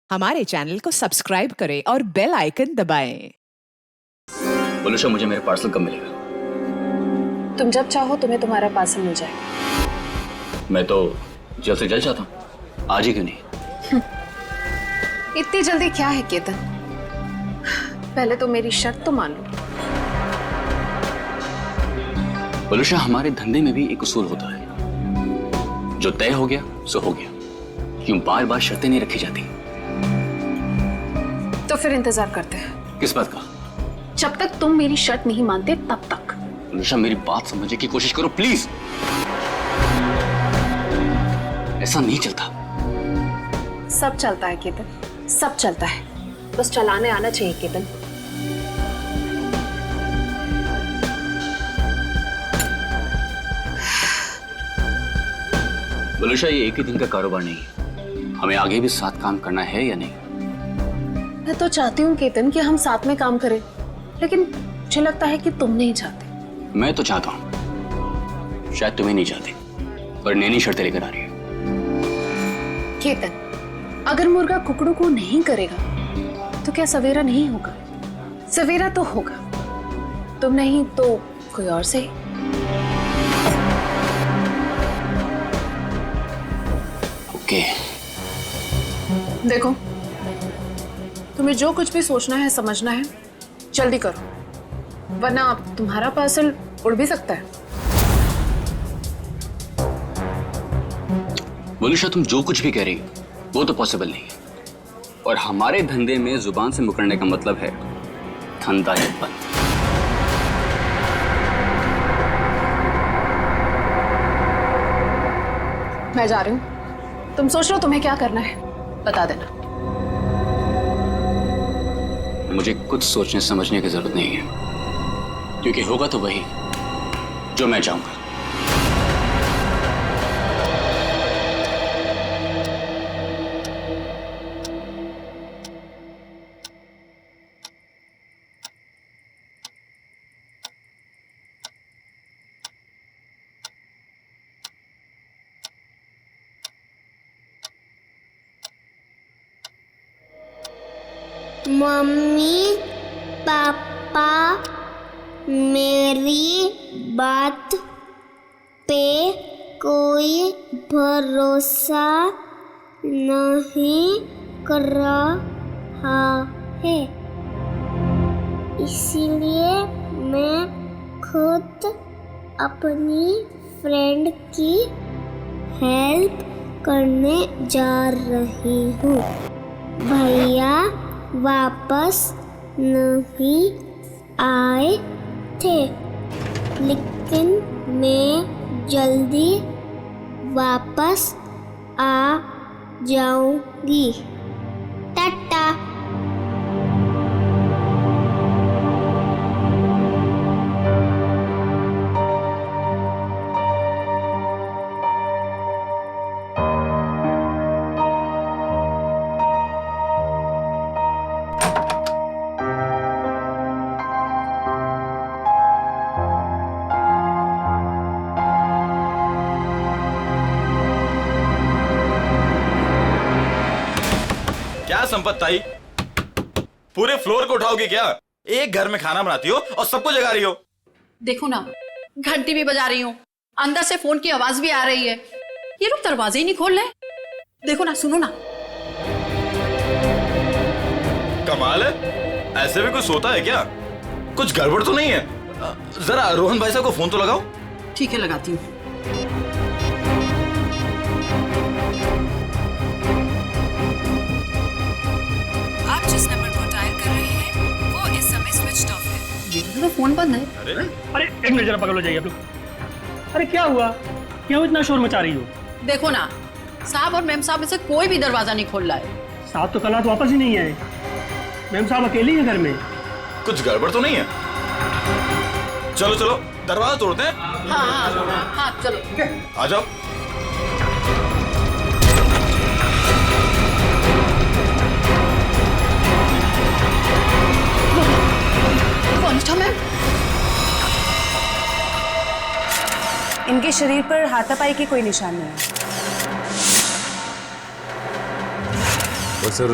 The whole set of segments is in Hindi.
हमारे चैनल को सब्सक्राइब करें और बेल आइकन दबाएं। बोलूशा, मुझे मेरा पार्सल कब मिलेगा? तुम जब चाहो तुम्हें तुम्हारा पार्सल मिल जाएगा। मैं तो जल्द से जल्द चाहता हूँ, आज ही क्यों नहीं? इतनी जल्दी क्या है केतन? पहले तो मेरी शर्त तो मान लो। बोलूशा, हमारे धंधे में भी एक उसूल होता है, जो तय हो गया सो हो गया। क्यों बार बार शर्तें नहीं रखी जाती? तो फिर इंतजार करते हैं। किस बात का? जब तक तुम मेरी शर्त नहीं मानते तब तक। बोलूशा, मेरी बात समझने की कोशिश करो प्लीज। ऐसा नहीं चलता। सब चलता है केतन, सब चलता है, बस चलाने आना चाहिए केतन। बोलूशा, ये एक ही दिन का कारोबार नहीं है, हमें आगे भी साथ काम करना है या नहीं? मैं तो चाहती हूँ केतन कि हम साथ में काम करें, लेकिन मुझे लगता है कि तुम नहीं चाहते। मैं तो चाहता हूँ, शायद तुम्हें नहीं चाहते, पर नैनी शर्तें लेकर आ रही है। केतन, अगर मुर्गा कुकड़ू को नहीं करेगा तो क्या सवेरा नहीं होगा? सवेरा तो होगा, तुम नहीं तो कोई और सही। ओके। देखो, तुम्हें जो कुछ भी सोचना है समझना है जल्दी करो, वरना तुम्हारा पार्सल उड़ भी सकता है। बोलूशा, तुम जो कुछ भी कह रही हो वो तो पॉसिबल नहीं है, और हमारे धंधे में जुबान से मुकरने का मतलब है धंधा ही बंद। मैं जा रही हूँ, तुम सोच लो तुम्हें क्या करना है, बता देना। मुझे कुछ सोचने समझने की जरूरत नहीं है, क्योंकि होगा तो वही जो मैं चाहूंगा। मम्मी पापा मेरी बात पे कोई भरोसा नहीं कर रहा है, इसीलिए मैं खुद अपनी फ्रेंड की हेल्प करने जा रही हूँ। भैया वापस नहीं आए थे, लेकिन मैं जल्दी वापस आ जाऊंगी। टाटा। क्या संपत ताई, पूरे फ्लोर को उठाओगे क्या? एक घर में खाना बनाती हो और सबको जगा रही हो। देखो ना, घंटी भी बजा रही हूँ, अंदर से फोन की आवाज भी आ रही है, ये लोग दरवाजे ही नहीं खोल रहे। देखो ना, सुनो ना। कमाल है, ऐसे भी कोई सोता है क्या? कुछ गड़बड़ तो नहीं है? जरा रोहन भाई साहब को फोन तो लगाओ। ठीक है, लगाती हूँ। आप जिस नंबर को डायल कर रहे हैं वो इस समय स्विच्ड ऑफ है। ये तो फोन बंद है। अरे एक मिनट, जरा पकड़ लो, जाइए आप लोग। अरे क्या हुआ, क्यों इतना शोर मचा रही हो? देखो ना, साहब और मैम साहब में से कोई भी दरवाजा नहीं खोल रहा है। साहब तो कल रात वापस ही नहीं आए, मैम साहब अकेले हैं घर में। कुछ गड़बड़ तो नहीं है? चलो चलो दरवाजा तोड़ते हैं। हाँ हाँ हाँ, चलो आ जाओ। कौन था मैम? इनके शरीर पर हाथापाई के कोई निशान नहीं है। और सर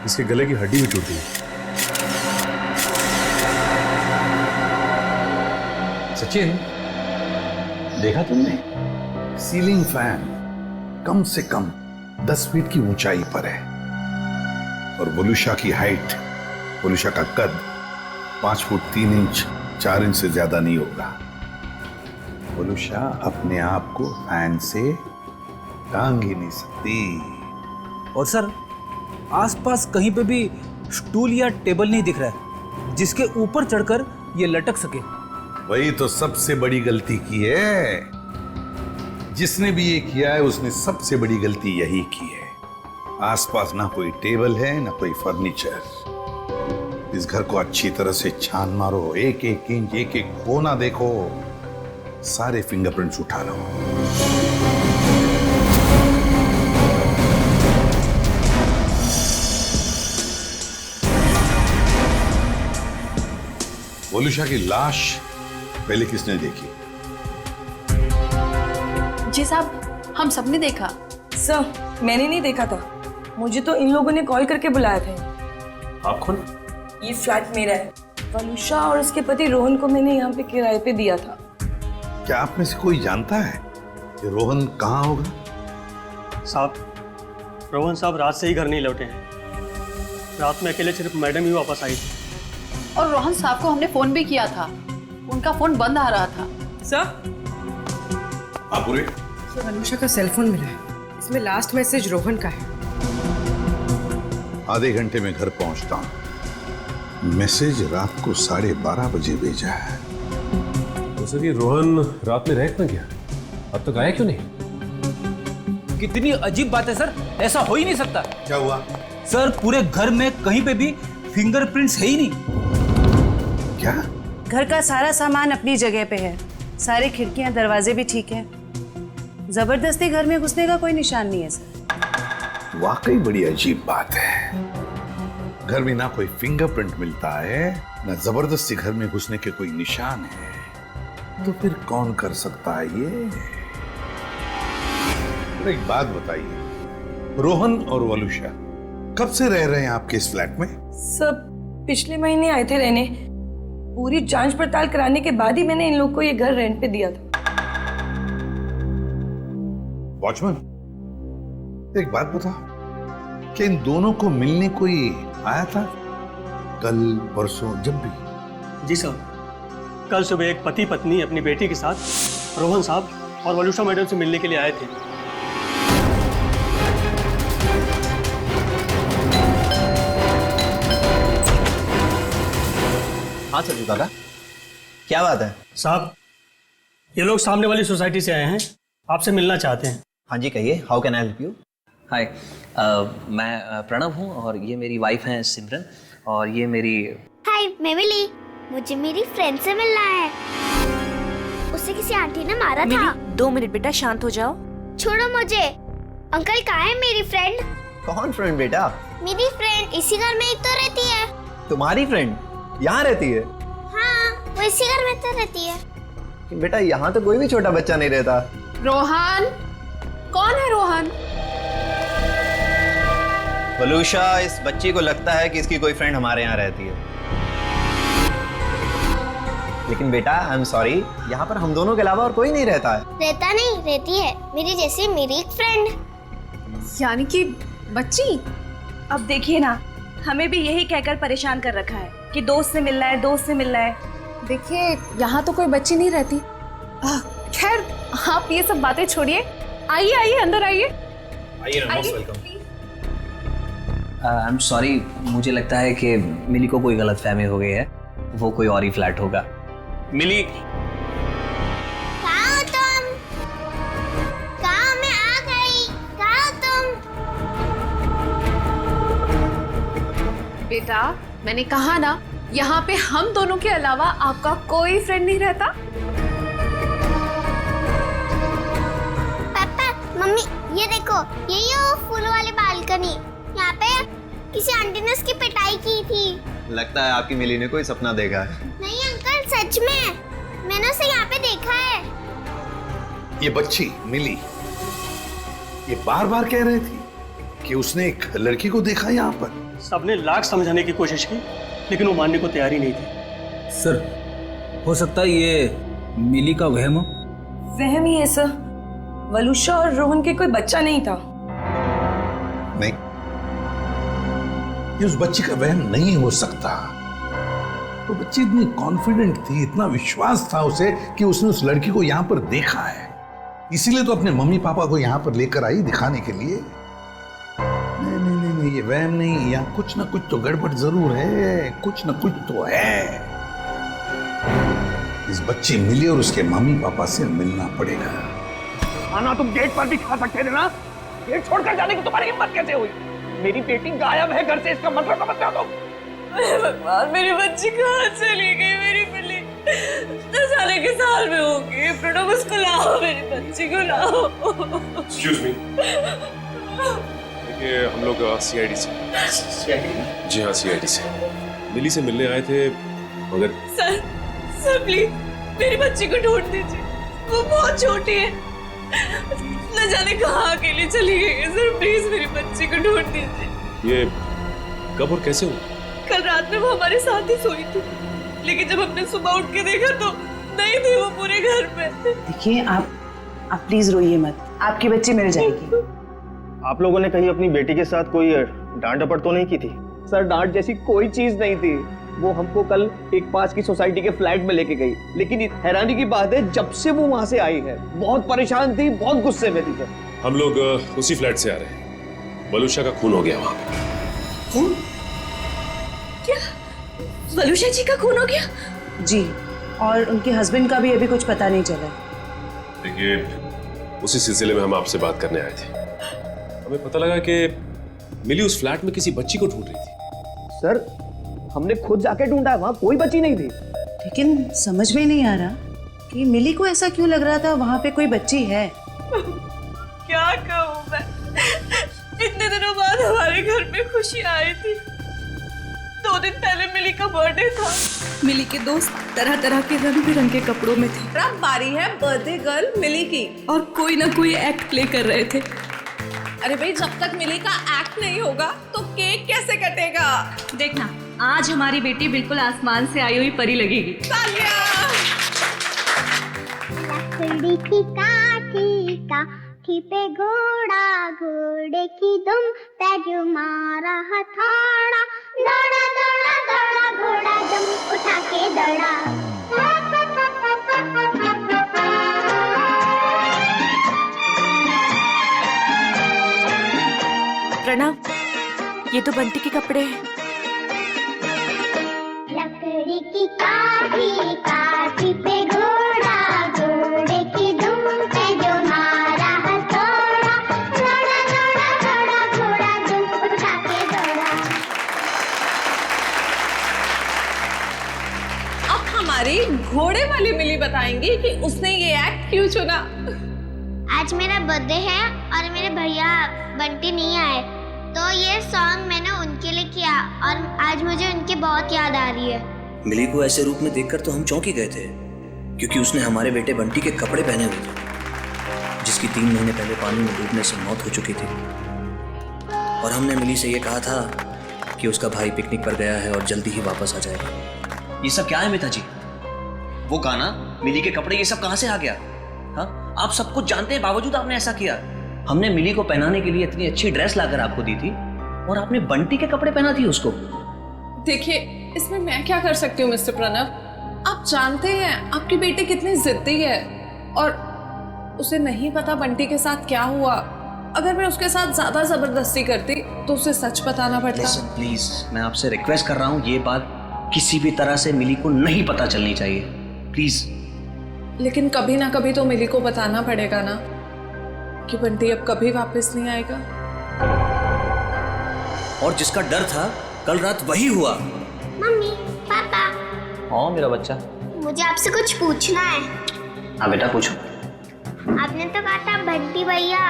इसके गले की हड्डी भी टूटी है। सचिन, देखा तुमने? सीलिंग फैन कम से कम 10 फीट की ऊंचाई पर है और वलुषा की हाइट, वलुषा का कद 5 फुट 3 इंच 4 इंच से ज्यादा नहीं होगा। वलुषा अपने आप को फैन से टांग ही नहीं सकती। और सर आसपास कहीं पे भी स्टूल या टेबल नहीं दिख रहा है जिसके ऊपर चढ़कर ये लटक सके। वही तो सबसे बड़ी गलती की है। जिसने भी ये किया है उसने सबसे बड़ी गलती यही की है। आसपास ना कोई टेबल है ना कोई फर्नीचर। इस घर को अच्छी तरह से छान मारो, एक एक इंच एक एक कोना देखो, सारे फिंगरप्रिंट्स उठा लो। वलुषा की लाश पहले किसने देखी? जी साहब, हम सबने देखा। सर, मैंने नहीं देखा था, मुझे तो इन लोगों ने कॉल करके बुलाया था। आप कौन? ये फ्लैट मेरा है। वलुषा और उसके पति रोहन को मैंने यहाँ पे किराए पे दिया था। क्या आप में से कोई जानता है कि रोहन कहाँ होगा? साहब, रोहन साहब रात से ही घर नहीं लौटे हैं। रात में अकेले सिर्फ मैडम ही वापस आई थी। और रोहन साहब को हमने फोन भी किया था, उनका फोन बंद आ रहा था। सर, पूरे वलुषा का सेलफोन मिला है, इसमें लास्ट मैसेज रोहन का है। आधे घंटे में घर पहुंचता हूं। मैसेज रात को 12:30 बजे भेजा है। तो सर ये रोहन रात में रह क्यों गया? अब तक आया क्यों नहीं? कितनी अजीब बात है सर, ऐसा हो ही नहीं सकता। क्या हुआ? सर पूरे घर में कहीं पे भी फिंगरप्रिंट्स है ही नहीं। क्या? घर का सारा सामान अपनी जगह पे है, सारे खिड़कियां दरवाजे भी ठीक है, जबरदस्ती घर में घुसने का कोई निशान नहीं है सर। वाकई बड़ी अजीब बात है। घर में ना कोई फिंगरप्रिंट मिलता है ना जबरदस्ती घर में घुसने के कोई निशान है, तो फिर कौन कर सकता है ये? और एक बात बताइए, रोहन और वलुषा कब से रह रहे हैं आपके इस फ्लैट में? सब पिछले महीने आए थे रहने। पूरी जांच पड़ताल कराने के बाद ही मैंने इन लोग को ये घर रेंट पे दिया था। वॉचमैन, एक बात बता, क्या इन दोनों को मिलने कोई आया था कल परसों जब भी? जी साहब, कल सुबह एक पति पत्नी अपनी बेटी के साथ रोहन साहब और वलुषा मैडम से मिलने के लिए आए थे। हाँ सर दादा, क्या बात है? साहब, ये लोग सामने वाली सोसाइटी से आए हैं, आपसे मिलना चाहते हैं। हाँ जी कहिए, how can I help you? Hi, मैं प्रणव हूँ और ये मेरी वाइफ हैं सिमरन और ये मेरी। हाय, मैं मिली। मुझे मेरी फ्रेंड से मिलना है। उसे किसी आंटी ने मारा था। 2 मिनट बेटा, शांत हो जाओ। छोड़ो मुझे। अंकल कहाँ है मेरी फ्रेंड? कौन फ्रेंड बेटा? मेरी फ्रेंड इसी घर में ही तो रहती है। तुम्हारी फ्रेंड यहाँ रहती है? हाँ, वो इसी घर में तो रहती है। बेटा यहाँ तो कोई भी छोटा बच्चा नहीं रहता। रोहन? कौन है रोहन? वलुषा, इस बच्ची को लगता है कि इसकी कोई फ्रेंड हमारे यहाँ रहती है, लेकिन बेटा आई एम सॉरी, यहाँ पर हम दोनों के अलावा और कोई नहीं रहता है। रहता नहीं, रहती है मेरी जैसी मेरी एक फ्रेंड। यानी कि बच्ची? अब देखिए ना, हमें भी यही कहकर परेशान कर रखा है कि दोस्त से मिलना है, दोस्त से मिलना है। देखिए, यहाँ तो कोई बच्ची नहीं रहती। खैर, आप ये सब बातें छोड़िए। आइए आइए, अंदर आइए। आई एम सॉरी, मुझे लगता है कि मिली को कोई गलतफहमी हो गई है, वो कोई और ही फ्लैट होगा। मिली, कहाँ हो तुम? कहाँ? मैं आ गई। कहाँ हो तुम? बेटा, मैंने कहा ना, यहाँ पे हम दोनों के अलावा आपका कोई फ्रेंड नहीं रहता। पापा, मम्मी, ये देखो, यही है वो फूल वाली बालकनी। यहाँ पे किसी आंटी ने उसकी पिटाई की थी। लगता है आपकी मिली ने कोई सपना देखा है। नहीं अंकल, सच में मैंने उसे यहाँ पे देखा है। ये बच्ची मिली, ये बार बार कह रही थी कि उसने एक लड़की को देखा यहाँ पर? सबने लाख समझाने की कोशिश की, लेकिन वो मानने को तैयार ही नहीं थे। सर, हो सकता है ये मिली का वहम हो। वहम ही है सर। वलुषा और रोहन के कोई बच्चा नहीं था। नहीं, ये उस बच्ची का वहम नहीं हो सकता। वो बच्ची इतनी कॉन्फिडेंट थी, इतना विश्वास था उसे कि उसने उस लड़की को यहाँ पर देखा है, इसीलिए तो अपने मम्मी पापा को यहाँ पर लेकर आई दिखाने के लिए। नहीं नहीं नहीं, नहीं ये वहम नहीं, यहाँ कुछ ना कुछ तो गड़बड़ जरूर है, कुछ ना कुछ तो है। इस बच्ची मिली और उसके मम्मी पापा से मिलना पड़ेगा। खाना तुम गेट पर भी खा सकते थे ना, गेट छोड़कर जाने की तुम्हारी हिम्मत कैसे हुई? मेरी बेटी गायब है घर से, इसका मतलब समझते हो तुम? भगवान, मेरी बच्ची कहाँ चली गई? मेरी बिल्ली 10 साल के साल में होगी। प्रणव, उसको लाओ, मेरी बच्ची को लाओ। एक्सक्यूज मी, देखिए हम लोग सीआईडी से। जी हाँ, सीआईडी से मिली से मिलने आए थे, मगर सर प्लीज मेरी बच्ची को ढूंढ दीजिए, वो बहुत छोटी है, न जाने कहाँ अकेली चली गई है। सर प्लीज मेरी बच्ची को ढूंढ दीजिए। ये कब और कैसे हुआ? कल रात में वो हमारे साथ ही सोई थी, लेकिन जब हमने सुबह उठ के देखा तो नहीं थी वो पूरे घर में। देखिए आप प्लीज रोइए मत, आपकी बच्ची मिल जाएगी। आप लोगों ने कहीं अपनी बेटी के साथ कोई डांट डपट तो नहीं की थी? सर, डांट जैसी कोई चीज नहीं थी। वो हमको कल एक पास की सोसाइटी के फ्लैट में लेके गई, लेकिन हैरानी की बात है जब से वो वहां से आई है बहुत परेशान थी, बहुत गुस्से में थी। सर, हम लोग उसी फ्लैट से आ रहे हैं। वलुषा का खून हो गया वहां पे। खून? क्या वलुषा जी का खून हो गया? जी, और उनके हस्बैंड का भी अभी कुछ पता नहीं चला। देखिए, उसी सिलसिले में हम आपसे बात करने आए थे। हमें पता लगा कि मिली उस फ्लैट में किसी बच्ची को ढूंढ रही थी। सर, हमने खुद जाके ढूंढा, वहां कोई बच्ची नहीं थी। लेकिन समझ में नहीं आ रहा कि मिली को ऐसा क्यों लग रहा था वहां पे कोई बच्ची है। क्या कहूँ मैं, इतने दिनों बाद हमारे घर में खुशी आई थी। 2 दिन पहले मिली का बर्थडे था। मिली के दोस्त तरह तरह के रंग बिरंगे कपड़ों में थे। अब बारी है बर्थडे गर्ल मिली की, और कोई ना कोई एक्ट प्ले कर रहे थे। अरे भाई, जब तक मिली का एक्ट नहीं होगा तो केक कैसे कटेगा? देखना, आज हमारी बेटी बिल्कुल आसमान से आई हुई परी लगेगी। लकड़ी की काठी काठी पे घोड़ा, घोड़े की दुम पे जो मारा हथौड़ा, दौड़ा दौड़ा दौड़ा घोड़ा दुम उठा के दौड़ा। प्रणव, ये तो बंटी के कपड़े हैं। लकड़ी की काठी काठी पे घोड़ा, घोड़े की दुम पे जो मारा हथौड़ा, दौड़ा दौड़ा दौड़ा घोड़ा दुम उठा के दौड़ा। अब हमारी घोड़े वाली मिली बताएंगी कि उसने ये एक्ट क्यों चुना। आज मेरा बर्थडे है और मेरे भैया बंटी नहीं आए, तो ये सॉन्ग मैंने उनके लिए किया और आज मुझे उनकी बहुत याद आ रही है। मिली को ऐसे रूप में देखकर तो हम चौंक ही गए थे, क्योंकि उसने हमारे बेटे बंटी के कपड़े पहने हुए थे, जिसकी 3 महीने पहले पानी में डूबने से मौत हो चुकी थी। और हमने मिली से ये कहा था कि उसका भाई पिकनिक पर गया है और जल्दी ही वापस आ जाएगा। ये सब क्या है मिता जी? वो गाना, मिली के कपड़े, ये सब कहाँ से आ गया? हाँ, आप सब कुछ जानते हैं, बावजूद आपने ऐसा किया। हमने मिली को पहनाने के लिए इतनी अच्छी ड्रेस लाकर आपको दी थी और आपने बंटी के कपड़े पहना दिए उसको। देखिए, इसमें मैं क्या कर सकती हूँ मिस्टर प्रणव? आप जानते हैं आपकी बेटी कितनी जिद्दी है, और उसे नहीं पता बंटी के साथ क्या हुआ। अगर मैं उसके साथ ज्यादा जबरदस्ती करती तो उसे सच बताना पड़ता। Listen, प्लीज, मैं आपसे रिक्वेस्ट कर रहा हूँ, ये बात किसी भी तरह से मिली को नहीं पता चलनी चाहिए, प्लीज। लेकिन कभी ना कभी तो मिली को बताना पड़ेगा ना कि बंटी अब कभी वापस नहीं आएगा। और जिसका डर था कल रात वही हुआ। मम्मी, पापा, हाँ मेरा बच्चा, मुझे आपसे कुछ पूछना है। हाँ बेटा पूछो। आपने तो कहा था बंटी भैया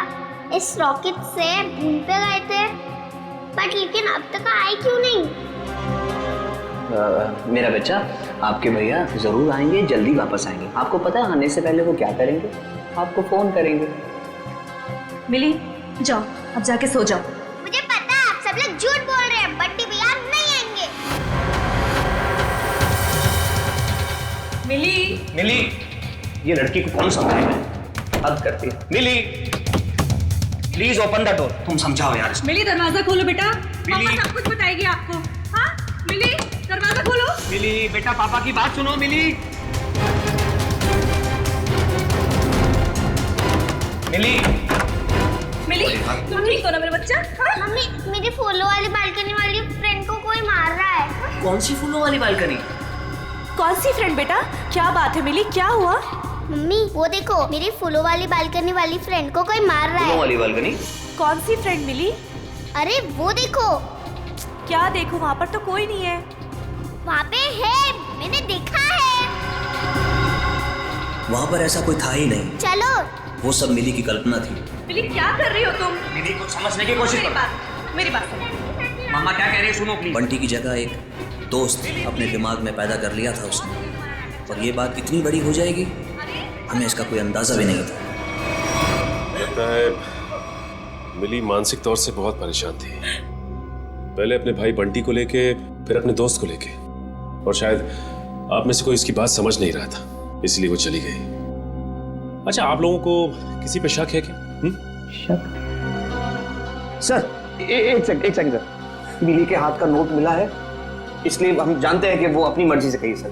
इस रॉकेट से मून पे गए थे, बट लेकिन अब तक आए क्यों नहीं? मेरा बच्चा, आपके भैया जरूर आएंगे, जल्दी वापस आएंगे। आपको पता है आने से पहले वो क्या करेंगे? आपको फोन करेंगे। मिली, जाओ अब जाके सो जाओ। मिली, ये लड़की को कौन समझाएगा? हद करती है। मिली, प्लीज ओपन द डोर। तुम समझाओ यार इसको। मिली दरवाजा खोलो बेटा, पापा सब कुछ बताएगी आपको। हाँ मिली दरवाजा खोलो। मिली बेटा, पापा की बात सुनो। मिली, मिली, मिली तुम ठीक हो ना मेरे बच्चा? हाँ? मम्मी, मेरी फूलों वाली बालकनी वाली फ्रेंड को कोई मार रहा है। कौन सी फूलों वाली बालकनी? कौन सी फ्रेंड बेटा? क्या बात है मिली, क्या हुआ? मम्मी वो देखो, मेरी फूलों वाली बालकनी वाली फ्रेंड को कोई मार रहा है। फूलों वाली बालकनी? कौन सी फ्रेंड मिली? अरे वो देखो। क्या देखो, वहाँ पर तो कोई नहीं है। वहाँ पे है, मैंने देखा है। वहाँ पर ऐसा कोई था ही नहीं। चलो। वो सब मिली की कल्पना थी। मिली क्या कर रही हो तुम? मिली को समझने की कोशिश करो। मेरी बात सुनो। मम्मा क्या कह रही है सुनो प्लीज। बंटी की जगह एक दोस्त अपने दिमाग में पैदा कर लिया था उसने, और ये बात इतनी बड़ी हो जाएगी हमें इसका कोई अंदाजा भी नहीं था। लगता है मिली मानसिक तौर से बहुत परेशान थी, पहले अपने भाई बंटी को लेके, फिर अपने दोस्त को लेके, और शायद आप में से कोई इसकी बात समझ नहीं रहा था, इसलिए वो चली गई। अच्छा, आप लोगों को किसी पे शक है क्या? शक? सर एक सेकंड सर, मिली के हाथ का नोट मिला है, इसलिए हम जानते हैं कि वो अपनी मर्जी से गई। सर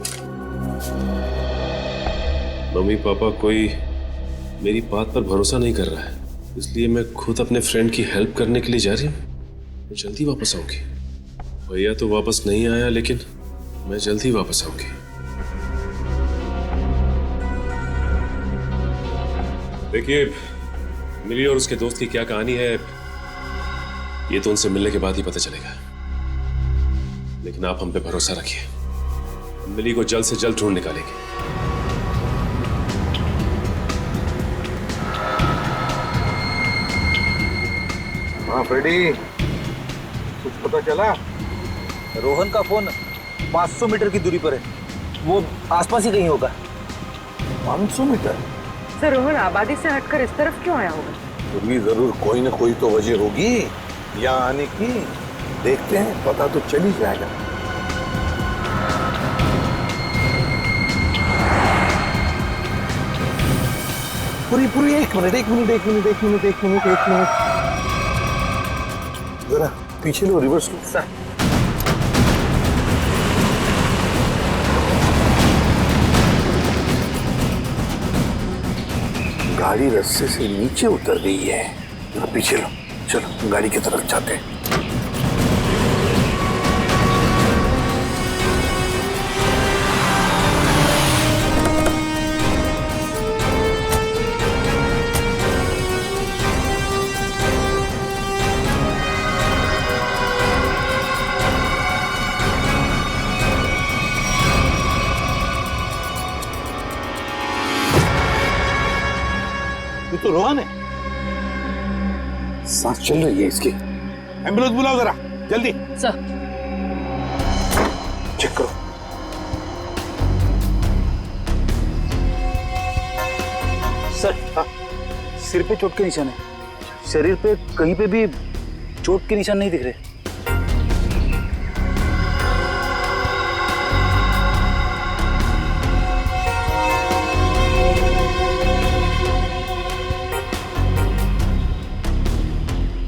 मम्मी पापा कोई मेरी बात पर भरोसा नहीं कर रहा है, इसलिए मैं खुद अपने फ्रेंड की हेल्प करने के लिए जा रही हूँ। मैं जल्दी वापस आऊंगी। भैया तो वापस नहीं आया, लेकिन मैं जल्दी वापस आऊंगी। देखिए, मिली और उसके दोस्त की क्या कहानी है ये तो उनसे मिलने के बाद ही पता चलेगा, लेकिन आप हम पे भरोसा रखिए, हम मिली को जल्द से जल्द ढूंढ निकालेंगे। हाँ फ्रेडी, कुछ पता चला? रोहन का फोन 500 मीटर की दूरी पर है, वो आसपास ही कहीं होगा। 500 मीटर? सर रोहन आबादी से हटकर इस तरफ क्यों आया होगा? फिर भी जरूर कोई ना कोई तो वजह होगी यहाँ आने की। देखते हैं, पता तो चल ही जाएगा। पूरी एक मिनट जरा पीछे लो, रिवर्स लो। सर गाड़ी रास्ते से नीचे उतर गई है, जरा पीछे लो। चलो गाड़ी की तरफ जाते हैं। ये तो रोहन है, सांस चल रही है इसकी। एम्बुलेंस बुलाओ जरा जल्दी। सर चेक करो। सर हाँ, सिर पे चोट के निशान है, शरीर पे कहीं पे भी चोट के निशान नहीं दिख रहे।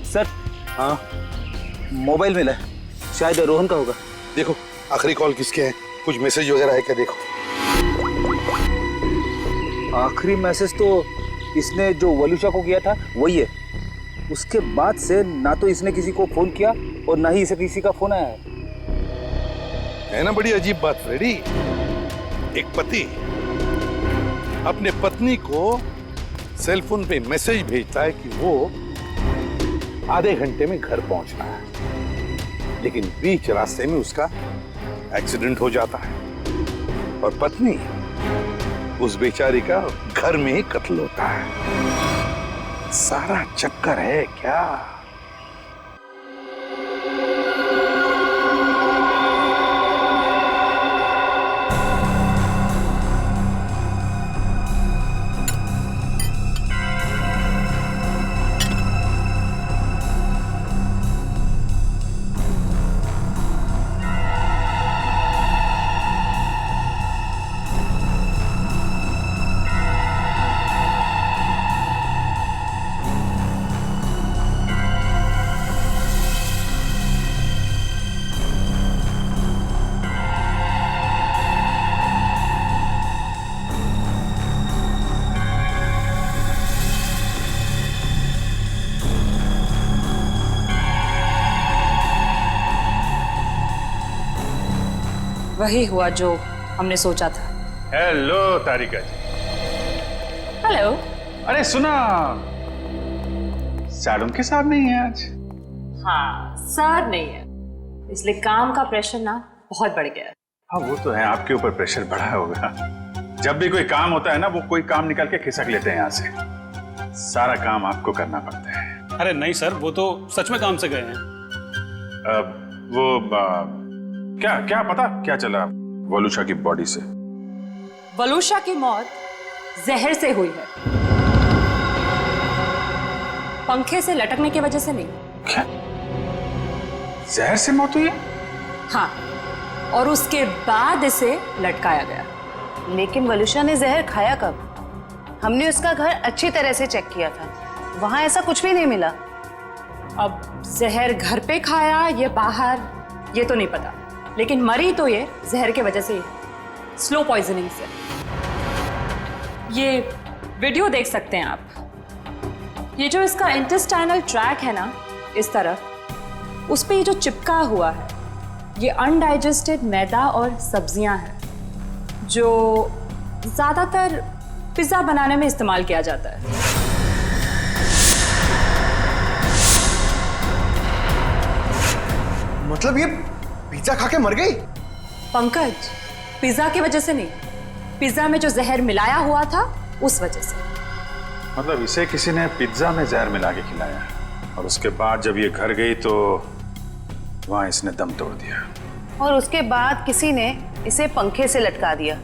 सर हाँ, मोबाइल मिला है, शायद रोहन का होगा। देखो आखिरी कॉल किसके है, कुछ मैसेज वगैरह है क्या? देखो आखिरी मैसेज तो इसने जो वलूशा को किया था वही है। उसके बाद से ना तो इसने किसी को फोन किया और ना ही इसे किसी का फोन आया है ना। बड़ी अजीब बात फ्रेडी, एक पति अपने पत्नी को सेल फोन पे मैसेज भेजता है कि वो आधे घंटे में घर पहुंचना है, लेकिन बीच रास्ते में उसका एक्सीडेंट हो जाता है और पत्नी उस बेचारी का घर में ही कत्ल होता है। सारा चक्कर है क्या? वही हुआ जो हमने सोचा था। हेलो तारिका जी। हेलो। अरे सुना, सैलून के साथ नहीं है आज? हाँ, सर नहीं है, इसलिए काम का प्रेशर ना बहुत बढ़ गया है। हाँ वो तो है, आपके ऊपर प्रेशर बढ़ा होगा। जब भी कोई काम होता है ना, वो कोई काम निकाल के खिसक लेते हैं यहाँ से। सारा काम आपको करना पड़ता है। अरे नहीं सर, वो तो सच में काम से गए हैं। क्या पता क्या चला वलूशा की बॉडी से? वलूशा की मौत जहर से हुई है, पंखे से लटकने की वजह से नहीं। क्या? जहर से मौत हुई है? हाँ, और उसके बाद इसे लटकाया गया। लेकिन वलूशा ने जहर खाया कब? हमने उसका घर अच्छी तरह से चेक किया था, वहां ऐसा कुछ भी नहीं मिला। अब जहर घर पे खाया या बाहर ये तो नहीं पता, लेकिन मरी तो ये जहर की वजह से ही, स्लो पॉइजनिंग से। ये वीडियो देख सकते हैं आप। ये जो इसका इंटेस्टाइनल ट्रैक है ना, इस तरफ, उस पे ये जो चिपका हुआ है, ये अनडाइजेस्टेड मैदा और सब्जियां हैं जो ज्यादातर पिज्जा बनाने में इस्तेमाल किया जाता है। मतलब ये पिज्जा खा के मर गई? पंकज, पिज्जा की वजह से नहीं, पिज्जा में जो जहर मिलाया हुआ था उस वजह से। मतलब इसे किसी ने पिज्जा में जहर मिला के खिलाया और उसके बाद जब ये घर गई तो वहां इसने दम तोड़ दिया, और उसके बाद किसी ने इसे पंखे से लटका दिया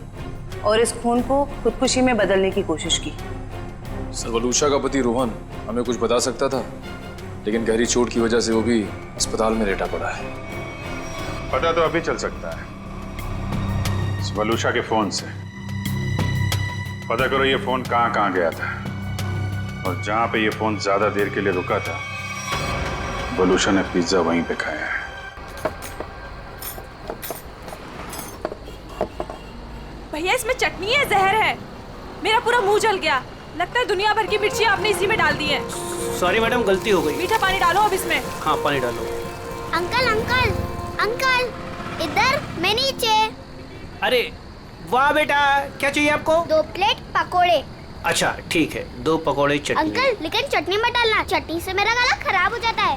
और इस खून को खुदकुशी में बदलने की कोशिश की। सर, वलूशा का पति रोहन हमें कुछ बता सकता था, लेकिन गहरी चोट की वजह से वो भी अस्पताल में लेटा पड़ा है। पता तो अभी चल सकता है इस वलूशा के फोन से। पता करो ये फोन कहाँ गया था, और जहां पे ये फोन ज्यादा देर के लिए रुका था, वलूशा ने पिज्जा वहीं पे खाया है। भैया इसमें चटनी है, जहर है। मेरा पूरा मुंह जल गया। लगता है दुनिया भर की मिर्ची आपने इसी में डाल दी है। सॉरी मैडम, गलती हो गई। मीठा पानी डालो अब इसमें। हाँ, पानी डालो। अंकल अंकल अंकल, इधर, मैं नीचे। अरे वाह बेटा, क्या चाहिए आपको? 2 प्लेट पकोड़े। अच्छा ठीक है, 2 पकोड़े चटनी। अंकल लेकिन चटनी मत डालना, चटनी से मेरा गला खराब हो जाता है।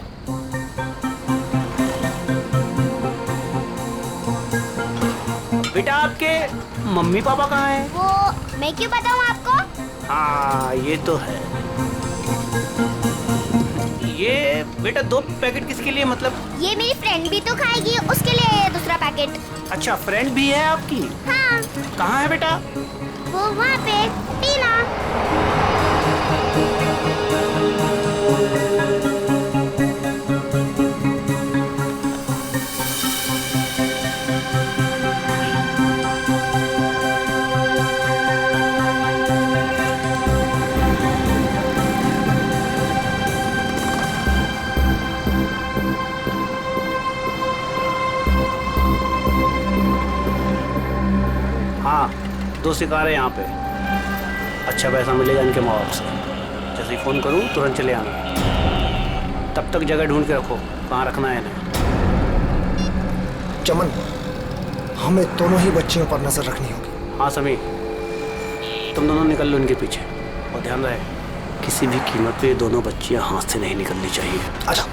बेटा आपके मम्मी पापा कहाँ हैं? वो मैं क्यों बताऊँ आपको? हाँ ये तो है। ये बेटा 2 पैकेट किसके लिए? मतलब ये मेरी फ्रेंड भी तो खाएगी, उसके लिए है दूसरा पैकेट। अच्छा, फ्रेंड भी है आपकी? हाँ। कहाँ है बेटा? वो वहाँ पे, टीना। हाँ, 2 शिकार है यहाँ पे। अच्छा पैसा मिलेगा इनके माँ बाप से। जैसे ही फ़ोन करूँ तुरंत चले आना। तब तक जगह ढूंढ के रखो कहाँ रखना है इन्हें। चमन, हमें दोनों ही बच्चियों पर नजर रखनी होगी। हाँ समी, तुम दोनों निकल लो इनके पीछे, और ध्यान रहे किसी भी कीमत पे दोनों बच्चियाँ हाथ से नहीं निकलनी चाहिए। अच्छा।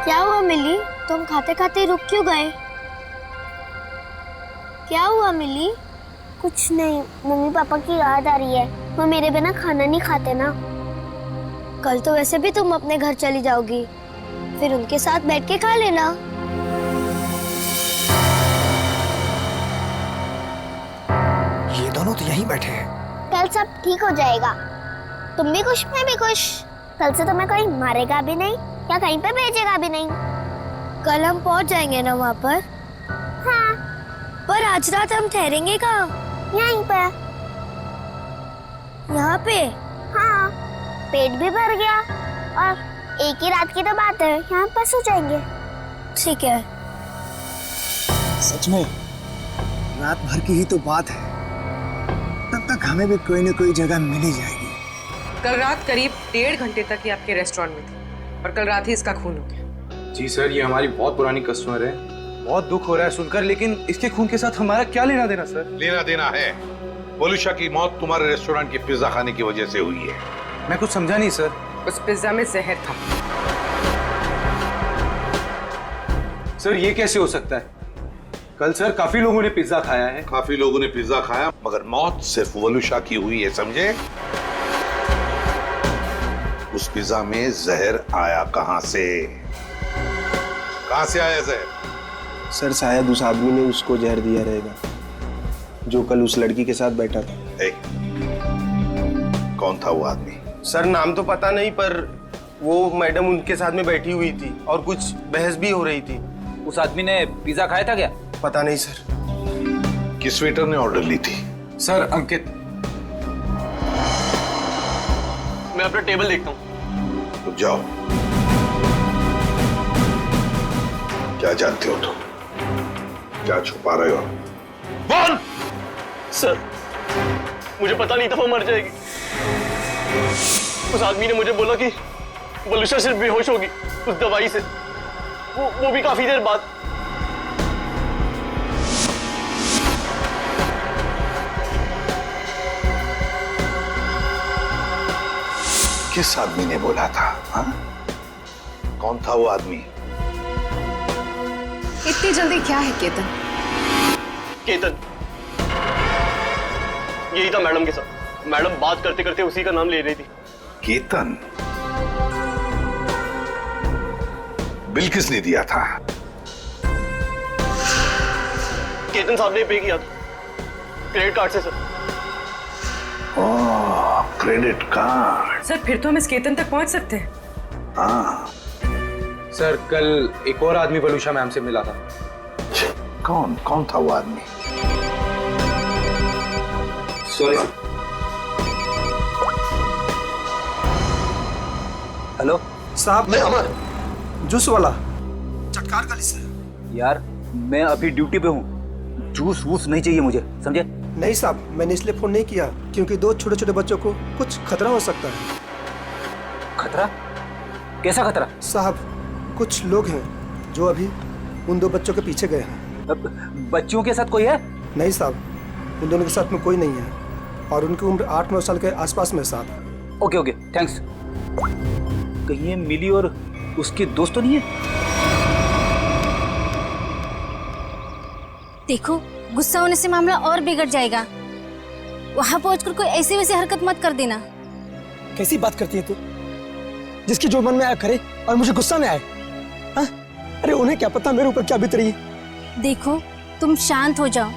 क्या हुआ मिली, तुम खाते खाते रुक क्यों गए? क्या हुआ मिली? कुछ नहीं, मम्मी पापा की याद आ रही है। वो मेरे बिना खाना नहीं खाते ना। कल तो वैसे भी तुम अपने घर चली जाओगी, फिर उनके साथ बैठ के खा लेना। ये दोनों तो यहीं बैठे हैं। कल सब ठीक हो जाएगा। तुम भी खुश, मैं भी खुश। कल से तुम्हें कोई मारेगा भी नहीं या कहीं पे भेजेगा भी नहीं। कल हम पहुंच जाएंगे ना वहाँ पर? हाँ। पर आज रात हम ठहरेंगे कहाँ? यहीं पे। यहाँ पे? हाँ। पेट भी भर गया और एक ही रात की तो बात है, यहाँ पर सो जाएंगे। ठीक है। सच में रात भर की ही तो बात है। हमें भी कोई ना कोई जगह मिल ही जाएगी। कल रात करीब 1.5 घंटे तक ये आपके रेस्टोरेंट में थी और कल रात ही इसका खून हो गया। जी सर, ये हमारी बहुत पुरानी कस्टमर है। बहुत दुख हो रहा है सुनकर, लेकिन इसके खून के साथ हमारा क्या लेना देना सर? लेना देना है। वलूशा की मौत तुम्हारे रेस्टोरेंट की पिज्जा खाने की वजह से हुई है। मैं कुछ समझा नहीं सर। उस पिज्जा में जहर था। सर ये कैसे हो सकता है? कल सर काफी लोगों ने पिज्जा खाया है। काफी लोगों ने पिज्जा खाया, मगर मौत सिर्फ वलूशा की हुई है, समझे? उस पिज्जा में जहर आया कहां से? कहां से आया जहर? सर शायद उस आदमी ने उसको जहर दिया रहेगा जो कल उस लड़की के साथ बैठा था। कौन था वो आदमी? सर नाम तो पता नहीं, पर वो मैडम उनके साथ में बैठी हुई थी और कुछ बहस भी हो रही थी। उस आदमी ने पिज्जा खाया था क्या? पता नहीं सर। किस वेटर ने ऑर्डर ली थी? सर अंकित। मैं अपना टेबल देखता हूँ। तो जाओ। क्या जानते हो तुम? क्या छुपा रहे हो? बोल! सर मुझे पता नहीं था वो मर जाएगी। उस आदमी ने मुझे बोला कि वलूशा सिर्फ बेहोश होगी उस दवाई से, वो भी काफी देर बाद। किस आदमी ने बोला था? हाँ? कौन था वो आदमी? इतनी जल्दी क्या है केतन? केतन यही था मैडम के साथ। मैडम बात करते करते उसी का नाम ले रही थी। केतन? बिल किसने दिया था? केतन साहब ने पे किया था क्रेडिट कार्ड से सर। ओह, क्रेडिट कार्ड। सर फिर तो हम इस केतन तक पहुंच सकते हैं। हाँ सर कल एक और आदमी वलूशा मैम से मिला था। कौन था वो आदमी? सॉरी। हेलो साहब, मैं अमर, जूस वाला, चटकार गली से। यार मैं अभी ड्यूटी पे हूँ, जूस वूस नहीं चाहिए मुझे, समझे? नहीं साहब, मैंने इसलिए फोन नहीं किया क्योंकि 2 छोटे छोटे बच्चों को कुछ खतरा हो सकता है। खतरा? कैसा खतरा? साहब कुछ लोग हैं जो अभी उन 2 बच्चों के पीछे गए हैं। बच्चियों के साथ कोई है? नहीं साहब, उन दोनों के साथ में कोई नहीं है और उनकी उम्र 8-9 साल के आसपास में साहब। Okay okay thanks. कहीं ये मिली और उसके दोस्त तो नहीं है? देखो गुस्सा होने से मामला और बिगड़ जाएगा। वहां पहुंचकर कोई ऐसी वैसी हरकत मत कर देना। कैसी बात करती है तू? जिसकी जो मन में आया करे और मुझे गुस्सा में आए? हाँ? अरे उन्हें क्या पता मेरे ऊपर क्या बीत रही है। देखो तुम शांत हो जाओ,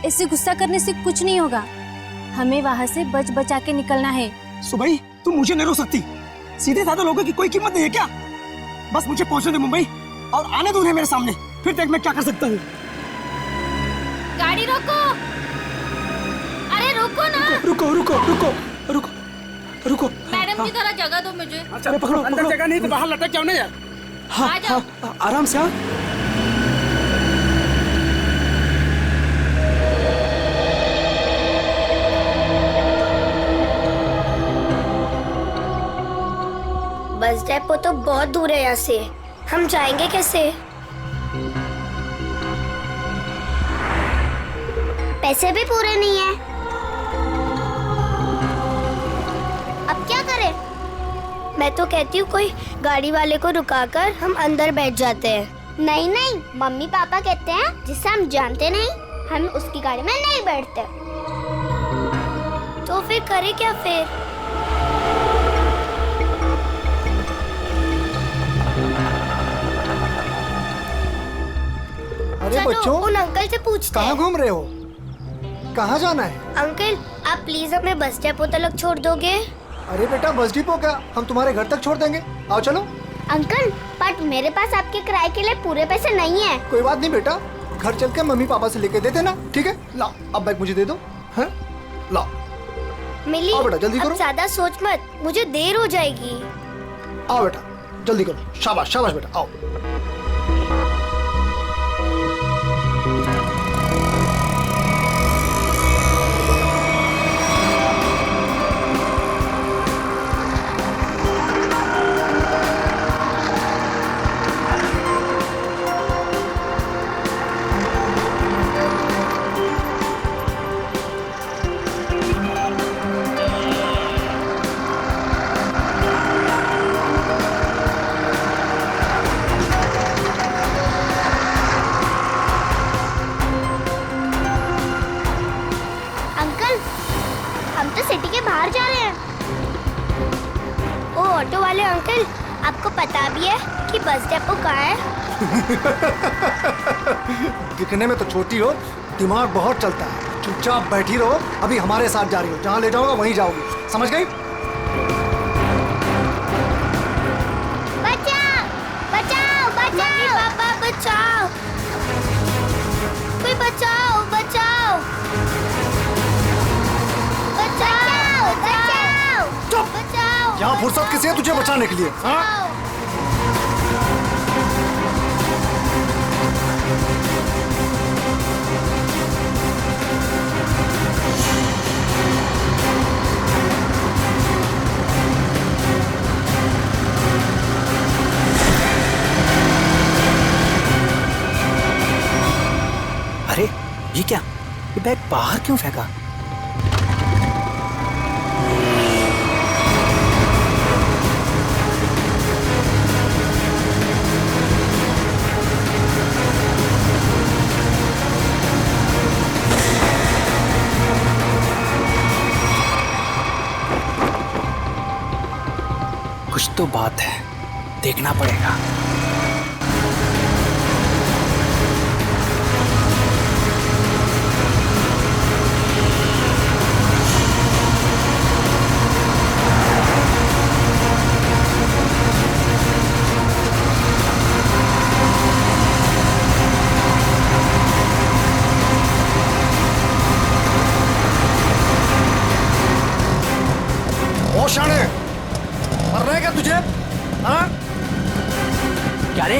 ऐसे गुस्सा करने से कुछ नहीं होगा। हमें वहां से बच बचा के निकलना है। सुबह तुम मुझे नहीं रोक सकती। सीधे साधे लोगों की कोई कीमत नहीं है क्या? बस मुझे पहुंचने दे मुंबई और आने दो उन्हें मेरे सामने, फिर देख मैं क्या कर सकता हूँ। गाड़ी रोको। अरे रुको ना। रुको रुको रुको रुको रुको। मैडम की तरह जगह दो मुझे। अरे पकड़ो, अंदर जगह नहीं तो बाहर लटक जाओ ना यार। हाँ हाँ आराम से। हाँ बस डेपो तो बहुत दूर है यहाँ से, हम जाएंगे कैसे? पैसे भी पूरे नहीं है। अब क्या करें? मैं तो कहती हूँ कोई गाड़ी वाले को रुकाकर हम अंदर बैठ जाते हैं। नहीं नहीं, मम्मी पापा कहते हैं जिसे हम जानते नहीं हम उसकी गाड़ी में नहीं बैठते। तो फिर करें क्या फिर? अरे बच्चों, उन अंकल से पूछते हैं। कहाँ घूम रहे हो? कहाँ जाना है? अंकल आप प्लीज हमें बस डेपो तक छोड़ दोगे? अरे बेटा बस डिपो क्या, हम तुम्हारे घर तक छोड़ देंगे। आओ चलो। अंकल बट मेरे पास आपके किराए के लिए पूरे पैसे नहीं है। कोई बात नहीं बेटा, घर चल के मम्मी पापा से लेके दे देना, ठीक है? लाओ अब बैग मुझे दे दो। हैं? लाओ। मिली आओ बेटा जल्दी करो। ज्यादा सोच मत, मुझे देर हो जाएगी। आओ बेटा जल्दी करो। शाबाश शाबाश बेटा, आओ। ऑटो वाले अंकल, आपको पता भी है कि बस डिपो कहाँ है? दिखने में तो छोटी हो, दिमाग बहुत चलता है। चुपचाप बैठी रहो, अभी हमारे साथ जा रही हो, जहाँ ले जाऊंगा वहीं जाओगी, समझ गई? बचाओ बचाओ बचाओ, पापा बचाओ, कोई बचाओ बचाओ बचाओ बचाओ। चुप! बचाओ। यहाँ फुर्सत किसी है तुझे बचाने के लिए? हाँ? अरे ये क्या, ये बैग बाहर क्यों फेंका? कुछ तो बात है, देखना पड़ेगा। ओ शाने, मरना है क्या तुझे? हाँ? क्या रे?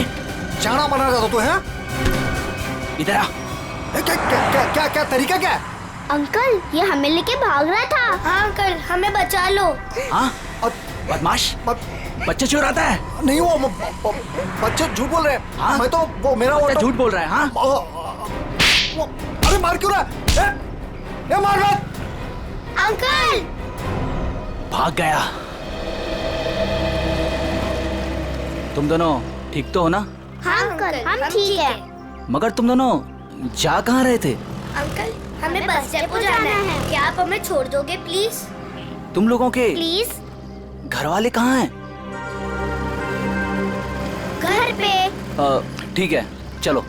चाणा बना रहा था तू, है? इधर आ। क्या क्या क्या क्या क्या तरीका क्या है? अंकल, ये हमें लेके भाग रहा था। हाँ अंकल, हमें बचा लो। हाँ? बदमाश, बच्चे चुराता है? नहीं, वो बच्चे झूठ बोल रहे हैं। हाँ? मैं तो वो मेरा बच्चा झूठ बोल रहा है। हाँ? अरे मार क्यों रहा है? ये मार मत! अंकल! भाग गया। तुम दोनों ठीक तो हो ना? हाँ अंकल, हम ठीक है। मगर तुम दोनों जा कहाँ रहे थे? अंकल, हमें बस डिपो जाना है। क्या आप हमें छोड़ दोगे प्लीज? तुम लोगों के प्लीज? घर वाले कहाँ हैं? घर पे। ठीक है, चलो।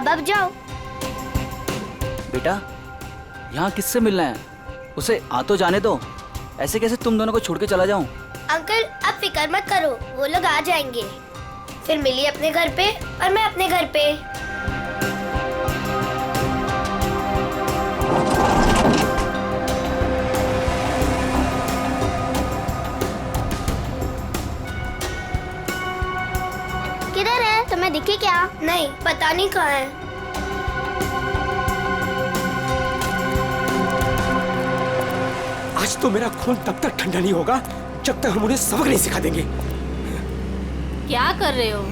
अब जाओ। बेटा, यहाँ किससे मिलना है? उसे आ तो जाने दो। ऐसे कैसे तुम दोनों को छोड़ के चला जाऊं? अंकल, आप फिक्र मत करो, वो लोग आ जाएंगे। फिर मिली अपने घर पे और मैं अपने घर पे। किधर है? तुम्हें दिखे क्या? नहीं, पता नहीं कहाँ है। आज तो मेरा खून तब तक ठंडा नहीं होगा जब तक हम उन्हें सबक नहीं सिखा देंगे। क्या कर रहे हो?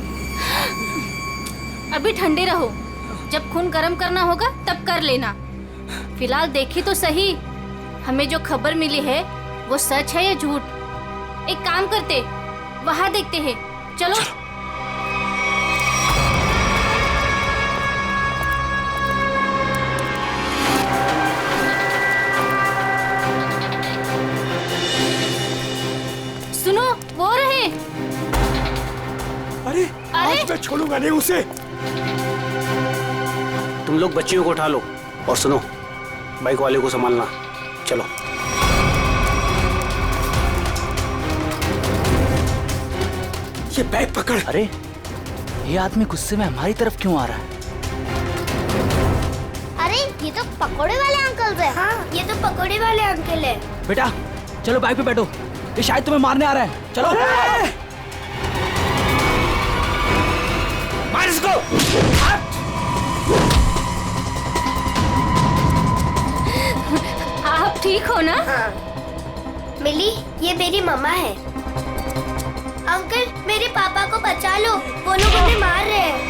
अभी ठंडे रहो, जब खून गर्म करना होगा तब कर लेना। फिलहाल देखी तो सही, हमें जो खबर मिली है वो सच है या झूठ। एक काम करते, वहाँ देखते हैं। चलो। सुनो, वो रहे। अरे आज मैं छोड़ूंगा नहीं उसे। तुम लोग बच्चियों को उठा लो और सुनो, बाइक वाले को संभालना। चलो। ये बैग पकड़। अरे ये आदमी गुस्से में हमारी तरफ क्यों आ रहा है? अरे ये तो पकोड़े वाले अंकल है। हाँ, ये तो पकोड़े वाले अंकल है। बेटा चलो बाइक पे बैठो, ये शायद तुम्हें मारने आ रहा है। चलो मार इसको। हो ना? मिली, ये मेरी मम्मा है। अंकल, मेरे पापा को बचा लो, वो लोग हमें मार रहे हैं।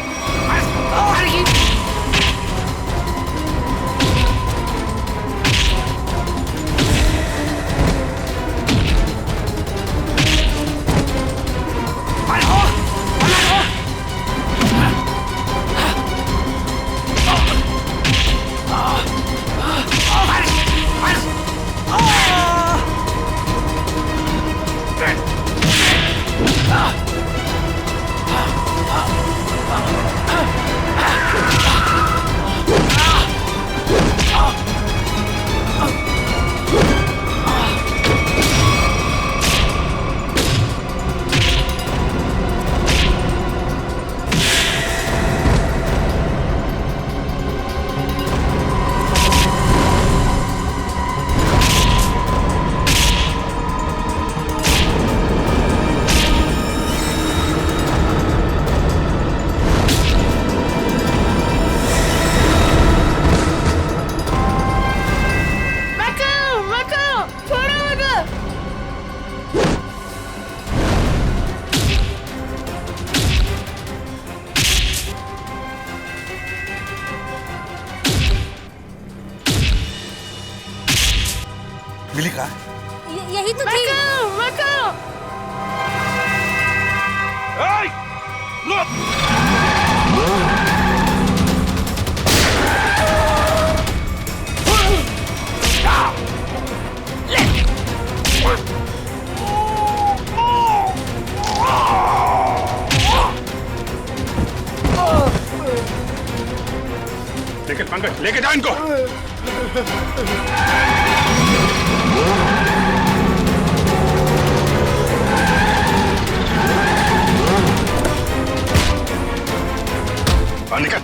मिली कहाँ? यही तो थी। लेके पंकज, लेके जाओ इनको। निकल।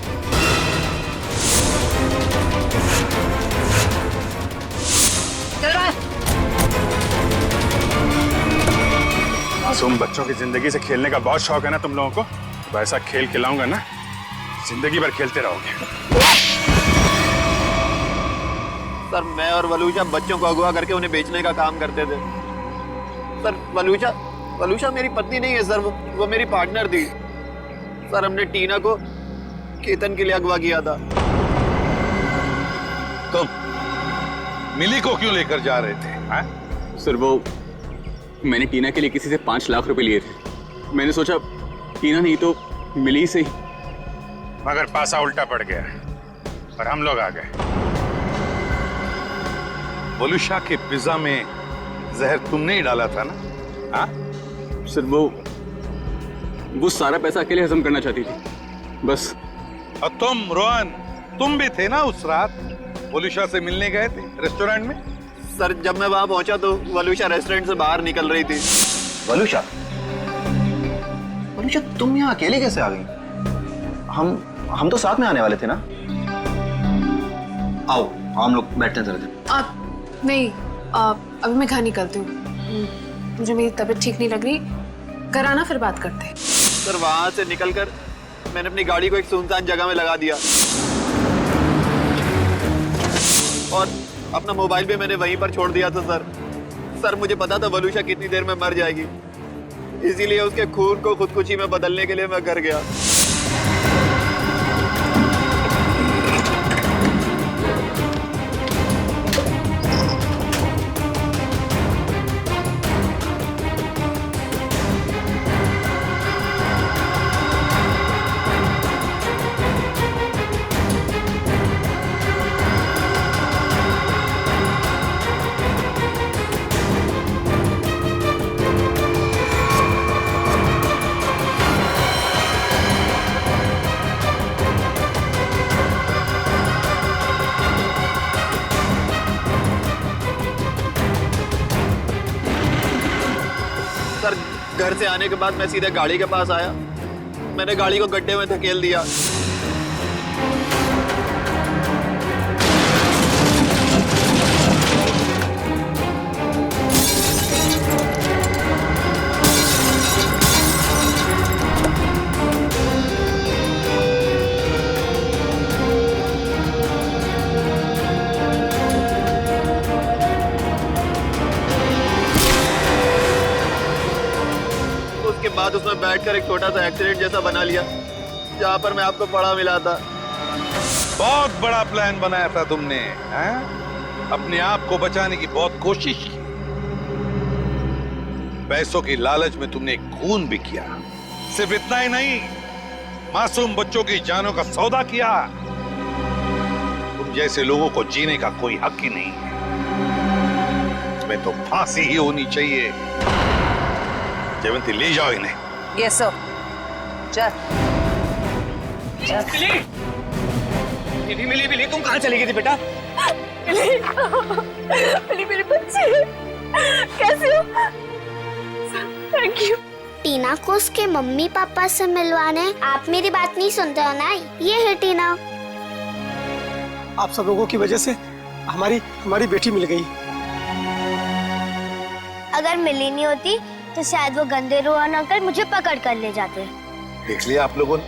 मासूम बच्चों की जिंदगी से खेलने का बहुत शौक है ना तुम लोगों को? तो ऐसा खेल खिलाऊंगा ना, जिंदगी भर खेलते रहोगे। सर, मैं और वलूशा बच्चों को अगवा करके उन्हें बेचने का काम करते थे। सर, वलूशा मेरी पत्नी नहीं है सर, वो मेरी पार्टनर थी। सर, हमने टीना को केतन के लिए अगवा किया था। तो मिली को क्यों लेकर जा रहे थे? हा? सर, वो मैंने टीना के लिए किसी से 5 लाख रुपए लिए थे। मैंने सोचा टीना नहीं तो मिली से ही। मगर पासा उल्टा पड़ गया और हम लोग आ गए। वलूशा के पिज्जा में जहर तुमने ही डाला था ना? हाँ? सर, वो सारा पैसा अकेले हजम करना चाहती थी बस। और तुम रोहन, तुम भी थे ना उस रात? वलूशा से मिलने गए थे रेस्टोरेंट में? सर, जब मैं वहां पहुंचा तो वलूशा रेस्टोरेंट से बाहर निकल रही थी। वलूशा तुम यहाँ अकेले कैसे आ गई? हम तो साथ में आने वाले थे ना? आओ हम लोग बैठते हैं जरा। नहीं, अभी मैं घर निकलती हूँ। मुझे मेरी तबीयत ठीक नहीं लग रही, घर आना फिर बात करते हैं। सर, वहां से निकलकर मैंने अपनी गाड़ी को एक सुनसान जगह में लगा दिया और अपना मोबाइल भी मैंने वहीं पर छोड़ दिया था। सर, मुझे पता था वलूशा कितनी देर में मर जाएगी, इसीलिए उसके खून को खुदकुशी में बदलने के लिए मैं घर गया। घर से आने के बाद मैं सीधे गाड़ी के पास आया। मैंने गाड़ी को गड्ढे में धकेल दिया। उसमें बैठकर एक छोटा सा एक्सीडेंट जैसा बना लिया जहां पर मैं आपको पड़ा मिला था। बहुत बड़ा प्लान बनाया था तुमने, हैं? अपने आप को बचाने की बहुत कोशिश की। पैसों की लालच में तुमने खून भी किया। सिर्फ इतना ही नहीं, मासूम बच्चों की जानों का सौदा किया। तुम जैसे लोगों को जीने का कोई हक ही नहीं है। तुम्हें तो फांसी ही होनी चाहिए। जयवंती, ले जाओ इन्हें। Yes sir. चल मिली तुम कहाँ चली गई थी बेटा? मिली मेरे बच्चे कैसे हो? Thank you. टीना को उसके मम्मी पापा से मिलवाने। आप मेरी बात नहीं सुनते हो ना? ये है टीना। आप सब लोगों की वजह से हमारी बेटी मिल गई। अगर मिली नहीं होती तो शायद वो गंदे रोहन अंकल मुझे पकड़ कर ले जाते। देख लिया आप लोगों ने,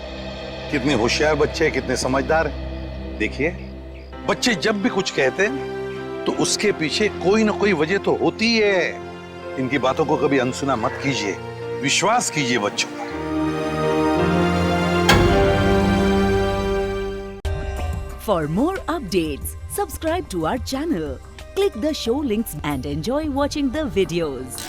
कितने होशियार बच्चे हैं, कितने समझदार हैं। देखिए, बच्चे जब भी कुछ कहते हैं तो उसके पीछे कोई ना कोई वजह तो होती है। इनकी बातों को कभी अनसुना मत कीजिए, विश्वास कीजिए बच्चों पर। For more updates, subscribe to our channel, click the show links and enjoy watching the videos.